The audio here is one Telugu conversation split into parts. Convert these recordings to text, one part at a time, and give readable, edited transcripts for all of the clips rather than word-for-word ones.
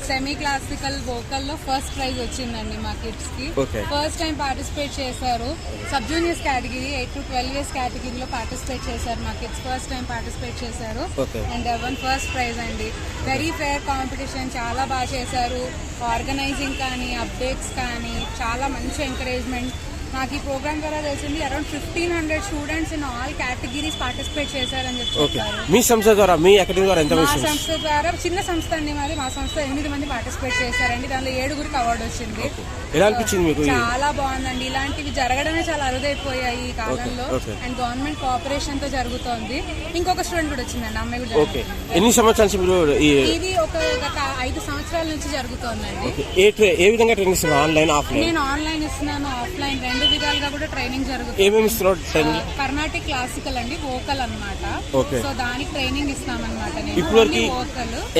సెమీ క్లాసికల్ వోకల్ లో ఫస్ట్ ప్రైజ్ వచ్చిందండి మా కిడ్స్ కి. ఫస్ట్ టైం పార్టిసిపేట్ చేశారు. Sub juniors category 8 to 12 years కేటగిరీలో పార్టిసిపేట్ చేశారు మా కిడ్స్. ఫస్ట్ టైం పార్టిసిపేట్ చేశారు అండ్ వన్ ఫస్ట్ ప్రైజ్ అండి. వెరీ ఫేర్ కాంపిటీషన్, చాలా బాగా చేశారు. ఆర్గనైజింగ్ కానీ అప్డేట్స్ కానీ చాలా మంచి ఎంకరేజ్మెంట్. నాకు ఈ ప్రోగ్రామ్ ద్వారా తెలిసింది around 1500 students in all categories participate చేశారని చెప్పారు. మీ సంస్థ ద్వారా, మీ అకాడమీ ద్వారా ఎంత? మా సంస్థ ద్వారా చిన్న సంస్థ అండి మాది. మా సంస్థ 8 మంది పార్టిసిపేట్ చేశారండి. దానిలో 7గురికి అవార్డు వచ్చింది. ఎలా అనిపించింది మీకు? చాలా బాగుందండి. ఇలాంటివి జరగడమే చాలా అరుదైపోయాయి ఈ కాలంలో అండ్ గవర్నమెంట్ కోఆపరేషన్ తో జరుగుతోంది. ఇంకొక స్టూడెంట్ కూడా వచ్చిందండి, అమ్మాయి కూడా. ఎన్ని సంవత్సరాల నుంచి మీరు? ఇది ఒక 5 సంవత్సరాల నుంచి జరుగుతోందండి. ఏ విధంగా ట్రైనింగ్ ఇస్తున్నారు? Online, offline? నేను ఆన్లైన్ ఇస్తున్నాను, ఆఫ్లైన్ రెండు విధాలుగా కూడా ట్రైనింగ్ జరుగుతుంది. ఏమేమి ఇస్తున్నారు ట్రైనింగ్? కర్ణాటిక్ క్లాసికల్ అండి, వోకల్ అన్నమాట. సో దానికి ట్రైనింగ్ ఇస్తామన్నమాట. ఇప్పుడు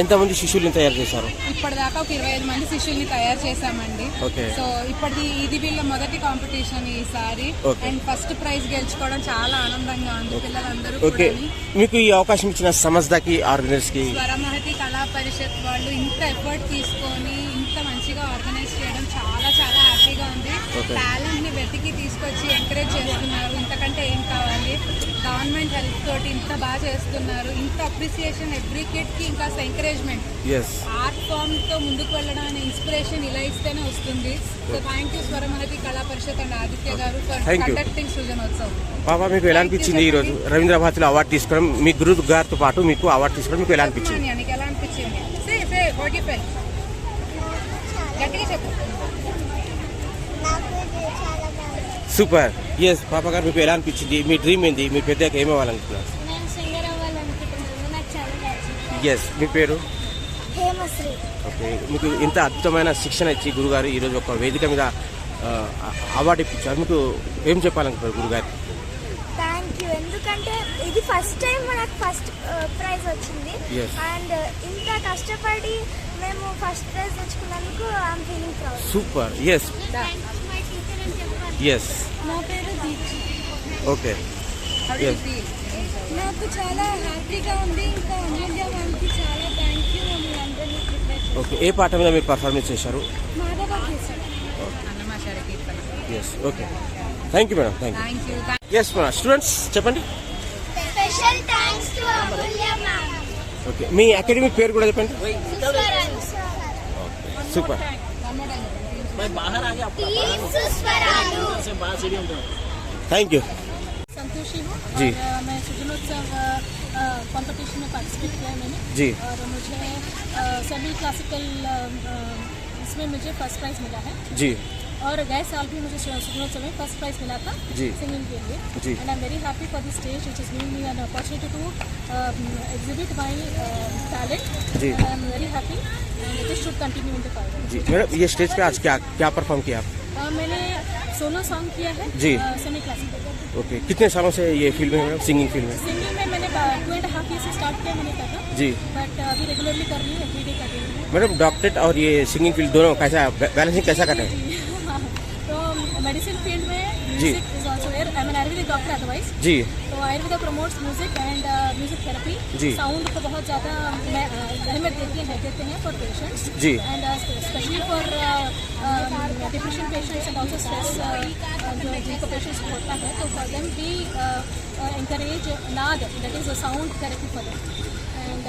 ఎంతమంది శిష్యుల్ని తయారు చేశారు? ఇప్పటిదాకా ఒక 25 మంది శిష్యుల్ని తయారు చేశామండి. సో ఇది వీళ్ళ మొదటి కాంపిటీషన్ ఈసారి అండ్ ఫస్ట్ ప్రైజ్ గెలుచుకోవడం చాలా ఆనందంగా ఉంది పిల్లలందరూ. మీకు ఈ అవకాశం ఇచ్చిన సంస్థకి, ఆర్గనైజర్స్ కి, స్వరమహతి కళా పరిషత్ వాళ్ళు ఇంత ఎఫర్ట్ తీసుకొని ఇంత మంచిగా ఆర్గనైజ్ చేయడం చాలా చాలా హ్యాపీగా ఉంది. టాలెంట్ ని వెతికి తీసుకొచ్చి ఎంకరేజ్ చేస్తున్నారు. ఇంతకంటే ఏం కావాలి? గవర్నమెంట్ హెల్ప్ తోటి ఇంత బాగా చేస్తున్నారు. ఇంత అప్రిసియేషన్ ఎవ్రీ కిడ్ కి, ఇంకా ఎంకరేజ్మెంట్. ఆర్ట్ ఫామ్ తో ముందుకు వెళ్ళడానికి ఇన్స్పిరేషన్ ఇలా ఇస్తేనే వస్తుంది. సో థ్యాంక్ యూ స్వరమహతి కళా పరిషత్ అండ్ ఆదిత్య గారు ఫర్ కండక్టింగ్ సృజనోత్సవ్. బాబా, మీకు ఎలా అనిపించింది ఈ రోజు రవీంద్రభారతిలో అవార్డు తీసుకోవడం? మీ గురువు గారితో పాటు మీకు అవార్డు తీసుకోవడం మీకు ఎలా అనిపించింది? ఎలా అనిపించింది? సూపర్. ఎస్ పాపా గారు, మీకు ఎలా అనిపించింది? మీ డ్రీమ్ ఏంది? మీ పెద్దగా ఏమి అవ్వాలనుకున్నారు? ఎస్, మీ పేరు? ఓకే, మీకు ఇంత అద్భుతమైన శిక్షణ ఇచ్చి గురుగారు ఈరోజు ఒక వేదిక మీద అవార్డు ఇప్పించారు. మీకు ఏం చెప్పాలనుకుంటారు గురుగారు? Thank you. ఎందుకంటే ఇది ఫస్ట్ టైం నాకు ఫస్ట్ ప్రైజ్ వచ్చింది అండ్ ఇంత కష్టపడి మేము ఫస్ట్ ప్రైజ్ తెచ్చుకున్నందుకు I'm feeling proud. Super. Yes yes. నా పేరు దీక్ష. ఓకే. నాకు చాలా హ్యాపీగా ఉంది. ఇంకా అమూల్య వాళ్ళకి చాలా థ్యాంక్ యూ. ఓకే, ఏ పాట మీద మీరు పర్ఫార్మెన్స్ చేశారు? Madhava Kesari. Yes, okay. Thank you madam. Thank you. Yes madam. Students చెప్పండి. Special thanks to Amulya ma'am. Okay, మీ అకాడమీ పేరు కూడా చెప్పండి. సూపర్. Thank you. संतोषी हूँ जी. मैं सृजनोत्सव कंपटीशन में पार्टिसिपेट किया है मैंने जी. और मुझे सेमी क्लासिकल इसमें मुझे फर्स्ट प्राइज मिला है जी. और गए साल भी मुझे सृजनोत्सव में फर्स्ट प्राइज मिला था सिंगिंग के लिए. And I am very happy for this stage which is giving me an opportunity to exhibit my talent. I am very happy and this should continue in the future. जी मैडम, ये स्टेज पे आज क्या परफॉर्म किया आप? मैंने सोलो सॉन्ग किया है जी. Semi classical. ओके, कितने सालों से ये फील्ड में मैडम, सिंगिंग फील्ड में? सिंगिंग में मैंने 2.5 years से स्टार्ट किया मैंने कहा जी. बट अभी रेगुलरली कर रही हूँ, एवरीडे कर रही हूँ. मैडम, डॉक्टरेट और ये सिंगिंग फील्ड दोनों कैसा बैलेंसिंग कैसा कर रहे हैं? तो मेडिसिन फील्ड में music is also there. I am an Ayurvedic doctor otherwise. जी. तो Ayurveda promotes music and music therapy. Sound को बहुत ज़्यादा अहमियत देते हैं फॉर पेशेंट्स. जी. And specially for depression patients and also stress जो जिनको पेशेंट्स को होता है, तो फॉर देम वी encourage नाद, that is a sound therapy for them. And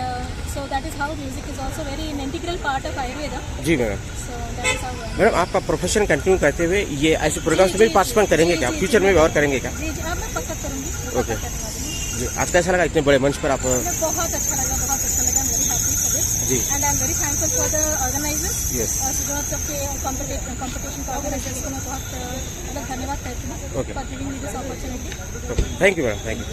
so that is how music is also very an integral part of Ayurveda. जी madam. So that is how. Madam, आपका प्रोफेशन कंटिन्यू करते हुए ये ऐसे प्रोग्राम्स में भी पार्टिसिपेट करेंगे क्या? फ्यूचर में भी और करेंगे क्या? जी जी, अब मैं पक्का करूँगी. ओके जी. आज कैसा लगा इतने बड़े मंच पर आप? बहुत अच्छा लगा, बहुत अच्छा लगा. Very happy for this. जी. And I am very thankful for the organisers. Yes. Srijanotsav के कंपटीशन के ऑर्गेनाइजर्स को मैं बहुत धन्यवाद करती हूँ for giving me this opportunity. Thank you madam. Thank you.